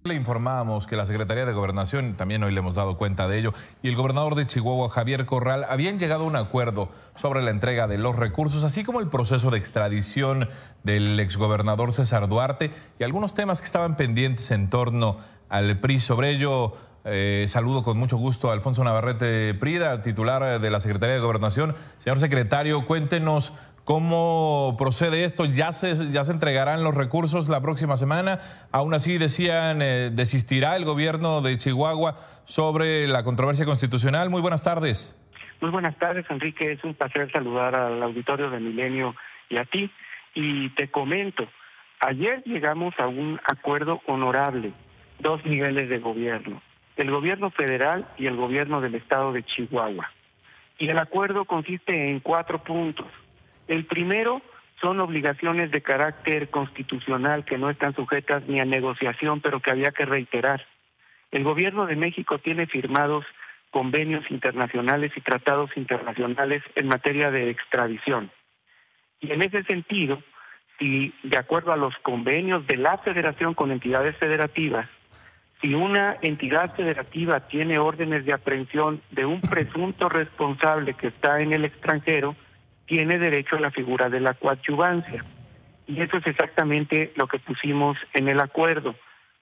Le informábamos que la Secretaría de Gobernación, también hoy le hemos dado cuenta de ello, y el gobernador de Chihuahua, Javier Corral, habían llegado a un acuerdo sobre la entrega de los recursos, así como el proceso de extradición del exgobernador César Duarte y algunos temas que estaban pendientes en torno al PRI. Sobre ello, saludo con mucho gusto a Alfonso Navarrete Prida, titular de la Secretaría de Gobernación. Señor secretario, cuéntenos cómo procede esto. ¿Ya se entregarán los recursos la próxima semana? Aún así, decían, ¿desistirá el gobierno de Chihuahua sobre la controversia constitucional? Muy buenas tardes. Muy buenas tardes, Enrique. Es un placer saludar al auditorio de Milenio y a ti. Y te comento, ayer llegamos a un acuerdo honorable, 2 niveles de gobierno, el gobierno federal y el gobierno del estado de Chihuahua. Y el acuerdo consiste en 4 puntos. El primero son obligaciones de carácter constitucional que no están sujetas ni a negociación, pero que había que reiterar. El gobierno de México tiene firmados convenios internacionales y tratados internacionales en materia de extradición. Y en ese sentido, si de acuerdo a los convenios de la federación con entidades federativas, si una entidad federativa tiene órdenes de aprehensión de un presunto responsable que está en el extranjero, tiene derecho a la figura de la coadyuvancia. Y eso es exactamente lo que pusimos en el acuerdo.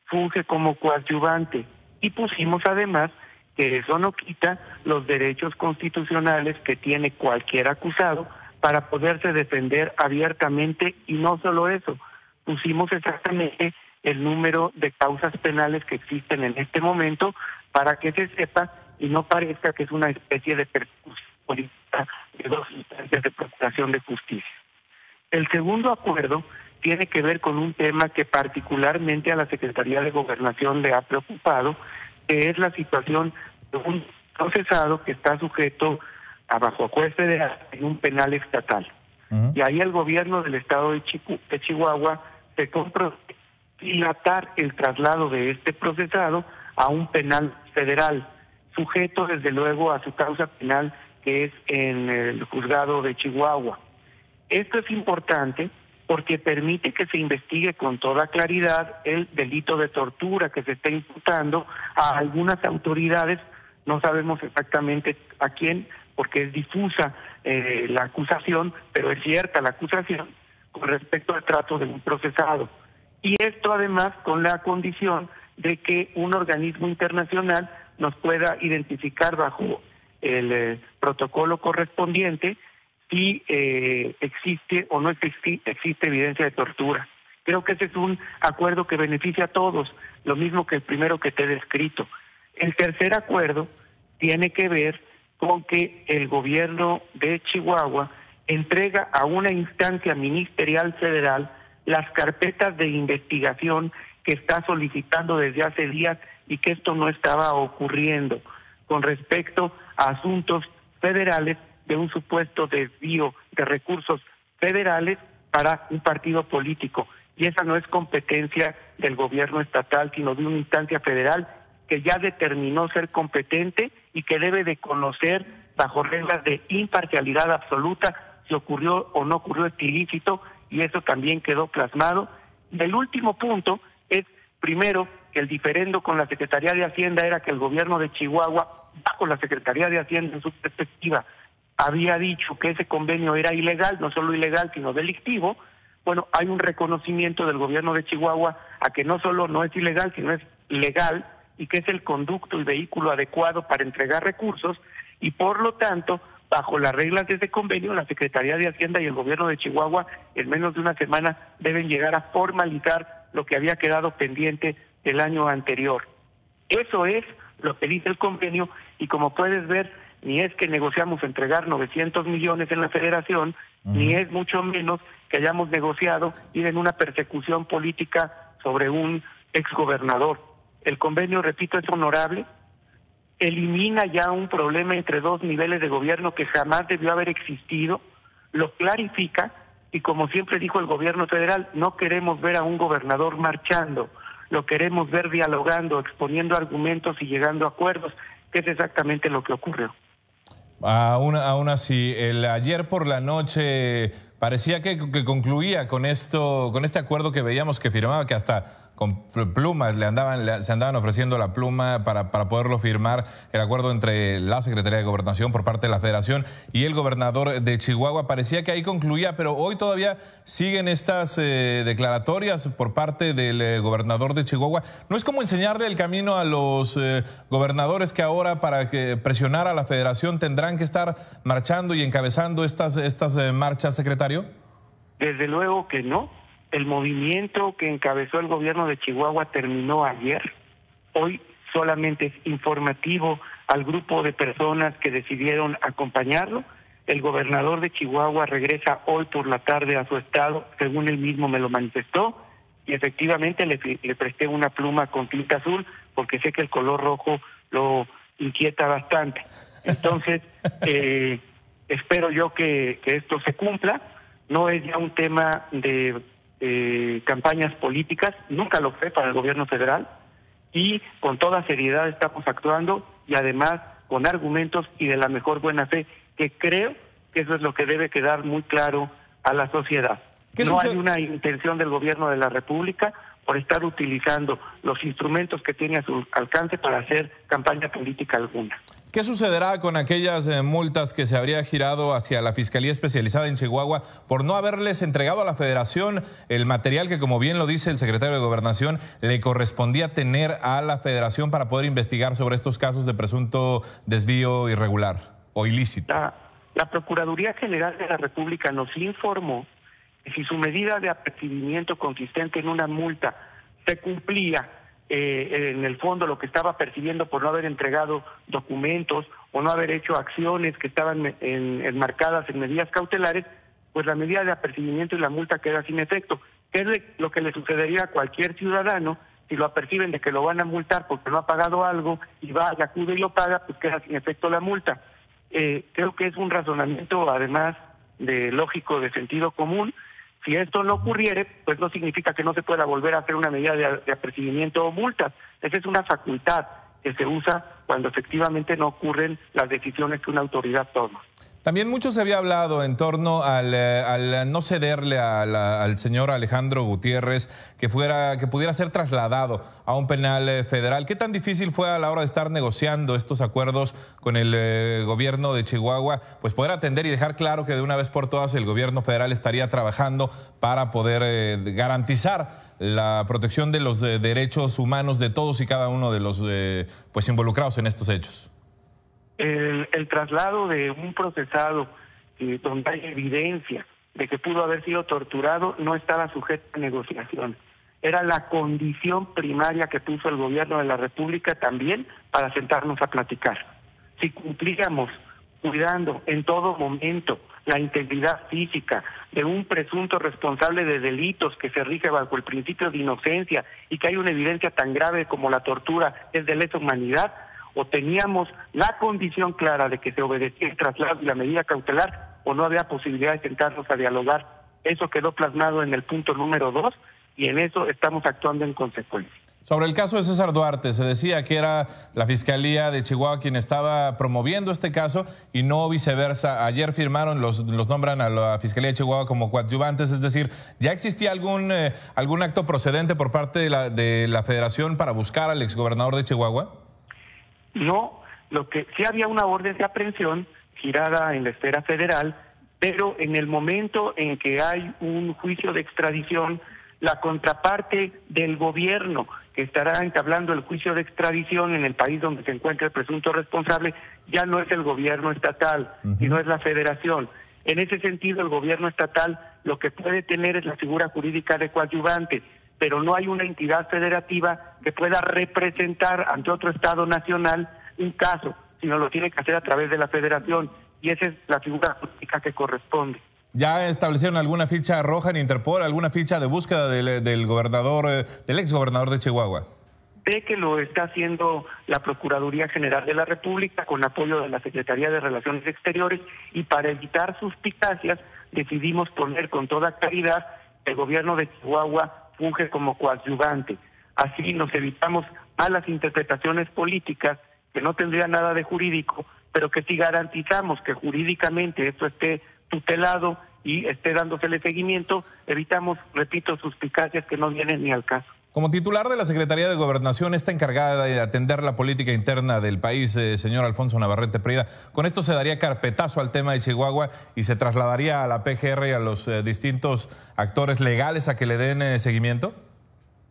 Funge como coadyuvante. Y pusimos además que eso no quita los derechos constitucionales que tiene cualquier acusado para poderse defender abiertamente, y no solo eso, pusimos exactamente el número de causas penales que existen en este momento para que se sepa y no parezca que es una especie de persecución política de 2 instancias de procuración de justicia. El segundo acuerdo tiene que ver con un tema que particularmente a la Secretaría de Gobernación le ha preocupado, que es la situación de un procesado que está sujeto a bajo juez federal en un penal estatal. Y ahí el gobierno del estado de Chihuahua se compromete a dilatar el traslado de este procesado a un penal federal, sujeto desde luego a su causa penal, que es en el juzgado de Chihuahua. Esto es importante porque permite que se investigue con toda claridad el delito de tortura que se está imputando a algunas autoridades. No sabemos exactamente a quién, porque es difusa la acusación, pero es cierta la acusación con respecto al trato de un procesado. Y esto además con la condición de que un organismo internacional nos pueda identificar bajo el protocolo correspondiente si existe o no existe evidencia de tortura. Creo que ese es un acuerdo que beneficia a todos, lo mismo que el primero que te he descrito. El tercer acuerdo tiene que ver con que el gobierno de Chihuahua entrega a una instancia ministerial federal las carpetas de investigación que está solicitando desde hace días y que esto no estaba ocurriendo con respecto a asuntos federales de un supuesto desvío de recursos federales para un partido político. Y esa no es competencia del gobierno estatal, sino de una instancia federal que ya determinó ser competente y que debe de conocer bajo reglas de imparcialidad absoluta si ocurrió o no ocurrió este ilícito, y eso también quedó plasmado. Y el último punto es, primero, que el diferendo con la Secretaría de Hacienda era que el gobierno de Chihuahua, bajo la Secretaría de Hacienda en su perspectiva, había dicho que ese convenio era ilegal, no solo ilegal, sino delictivo. Bueno, hay un reconocimiento del gobierno de Chihuahua a que no solo no es ilegal, sino es legal, y que es el conducto y vehículo adecuado para entregar recursos, y por lo tanto, bajo las reglas de ese convenio, la Secretaría de Hacienda y el gobierno de Chihuahua en menos de una semana deben llegar a formalizar lo que había quedado pendiente del año anterior. Eso es lo que dice el convenio, y como puedes ver, ni es que negociamos entregar 900 millones en la federación, ni es mucho menos que hayamos negociado ir en una persecución política sobre un exgobernador. El convenio, repito, es honorable, elimina ya un problema entre 2 niveles de gobierno que jamás debió haber existido, lo clarifica, y como siempre dijo el gobierno federal, no queremos ver a un gobernador marchando, lo queremos ver dialogando, exponiendo argumentos y llegando a acuerdos, que es exactamente lo que ocurrió. Aún así, ayer por la noche parecía que concluía con esto, con este acuerdo que veíamos que firmaba, que hasta con plumas se andaban ofreciendo la pluma para poderlo firmar, el acuerdo entre la Secretaría de Gobernación por parte de la Federación y el gobernador de Chihuahua. Parecía que ahí concluía, pero hoy todavía siguen estas declaratorias por parte del gobernador de Chihuahua. ¿No es como enseñarle el camino a los gobernadores que ahora, para que presionar a la Federación, tendrán que estar marchando y encabezando estas marchas, secretario? Desde luego que no. El movimiento que encabezó el gobierno de Chihuahua terminó ayer. Hoy solamente es informativo al grupo de personas que decidieron acompañarlo. El gobernador de Chihuahua regresa hoy por la tarde a su estado, según él mismo me lo manifestó, y efectivamente le presté una pluma con tinta azul porque sé que el color rojo lo inquieta bastante. Entonces, espero yo que esto se cumpla. No es ya un tema de campañas políticas, nunca lo fue para el gobierno federal, y con toda seriedad estamos actuando, y además con argumentos y de la mejor buena fe, que creo que eso es lo que debe quedar muy claro a la sociedad. No hay una intención del gobierno de la República por estar utilizando los instrumentos que tiene a su alcance para hacer campaña política alguna. ¿Qué sucederá con aquellas multas que se habría girado hacia la Fiscalía Especializada en Chihuahua por no haberles entregado a la Federación el material que, como bien lo dice el secretario de Gobernación, le correspondía tener a la Federación para poder investigar sobre estos casos de presunto desvío irregular o ilícito? La Procuraduría General de la República nos informó que si su medida de apercibimiento consistente en una multa se cumplía, en el fondo lo que estaba percibiendo por no haber entregado documentos o no haber hecho acciones que estaban enmarcadas en medidas cautelares, pues la medida de apercibimiento y la multa queda sin efecto. ¿Qué es lo que le sucedería a cualquier ciudadano si lo aperciben de que lo van a multar porque no ha pagado algo y va y acude y lo paga? Pues queda sin efecto la multa. Creo que es un razonamiento, además de lógico, de sentido común. Si esto no ocurriere, pues no significa que no se pueda volver a hacer una medida de apercibimiento o multas. Esa es una facultad que se usa cuando efectivamente no ocurren las decisiones que una autoridad toma. También mucho se había hablado en torno al no cederle al señor Alejandro Gutiérrez que pudiera ser trasladado a un penal federal. ¿Qué tan difícil fue a la hora de estar negociando estos acuerdos con el gobierno de Chihuahua, pues poder atender y dejar claro que de una vez por todas el gobierno federal estaría trabajando para poder garantizar la protección de los derechos humanos de todos y cada uno de los pues involucrados en estos hechos? El traslado de un procesado donde hay evidencia de que pudo haber sido torturado no estaba sujeto a negociación. Era la condición primaria que puso el gobierno de la República también para sentarnos a platicar. Si cumplíamos cuidando en todo momento la integridad física de un presunto responsable de delitos que se rige bajo el principio de inocencia y que hay una evidencia tan grave como la tortura es de lesa humanidad, o teníamos la condición clara de que se obedecía el traslado y la medida cautelar, o no había posibilidad de sentarnos a dialogar. Eso quedó plasmado en el punto número 2 y en eso estamos actuando en consecuencia. Sobre el caso de César Duarte, se decía que era la Fiscalía de Chihuahua quien estaba promoviendo este caso y no viceversa. Ayer firmaron, los nombran a la Fiscalía de Chihuahua como coadyuvantes, es decir, ¿ya existía algún acto procedente por parte de la Federación para buscar al exgobernador de Chihuahua? No, lo que sí había una orden de aprehensión girada en la esfera federal, pero en el momento en que hay un juicio de extradición, la contraparte del gobierno que estará entablando el juicio de extradición en el país donde se encuentra el presunto responsable, ya no es el gobierno estatal, sino es la federación. En ese sentido, el gobierno estatal lo que puede tener es la figura jurídica de coadyuvante, pero no hay una entidad federativa que pueda representar ante otro Estado nacional un caso, sino lo tiene que hacer a través de la federación, y esa es la figura jurídica que corresponde. ¿Ya establecieron alguna ficha roja en Interpol, alguna ficha de búsqueda del gobernador, del exgobernador de Chihuahua? Sé que lo está haciendo la Procuraduría General de la República con apoyo de la Secretaría de Relaciones Exteriores, y para evitar suspicacias decidimos poner con toda claridad que el gobierno de Chihuahua funge como coadyuvante. Así nos evitamos malas interpretaciones políticas que no tendrían nada de jurídico, pero que sí garantizamos que jurídicamente esto esté tutelado y esté dándosele seguimiento, evitamos, repito, suspicacias que no vienen ni al caso. Como titular de la Secretaría de Gobernación, está encargada de atender la política interna del país, señor Alfonso Navarrete Prida. ¿Con esto se daría carpetazo al tema de Chihuahua y se trasladaría a la PGR y a los distintos actores legales a que le den seguimiento?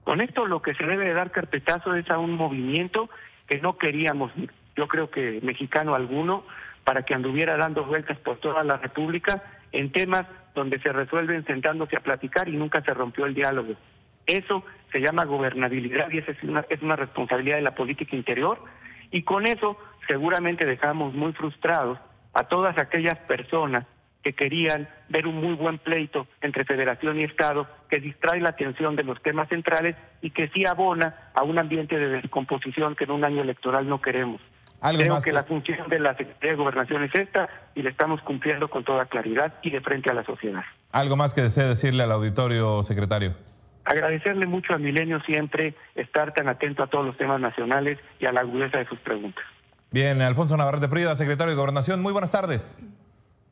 Con esto lo que se debe de dar carpetazo es a un movimiento que no queríamos, yo creo que mexicano alguno, para que anduviera dando vueltas por toda la República en temas donde se resuelven sentándose a platicar y nunca se rompió el diálogo. Eso se llama gobernabilidad y esa es una responsabilidad de la política interior, y con eso seguramente dejamos muy frustrados a todas aquellas personas que querían ver un muy buen pleito entre Federación y Estado, que distrae la atención de los temas centrales y que sí abona a un ambiente de descomposición que en un año electoral no queremos. Creo que la función de la Secretaría de Gobernación es esta y la estamos cumpliendo con toda claridad y de frente a la sociedad. ¿Algo más que desee decirle al auditorio, secretario? Agradecerle mucho a Milenio siempre estar tan atento a todos los temas nacionales y a la agudeza de sus preguntas. Bien, Alfonso Navarrete Prida, secretario de Gobernación, muy buenas tardes.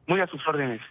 Muy a sus órdenes.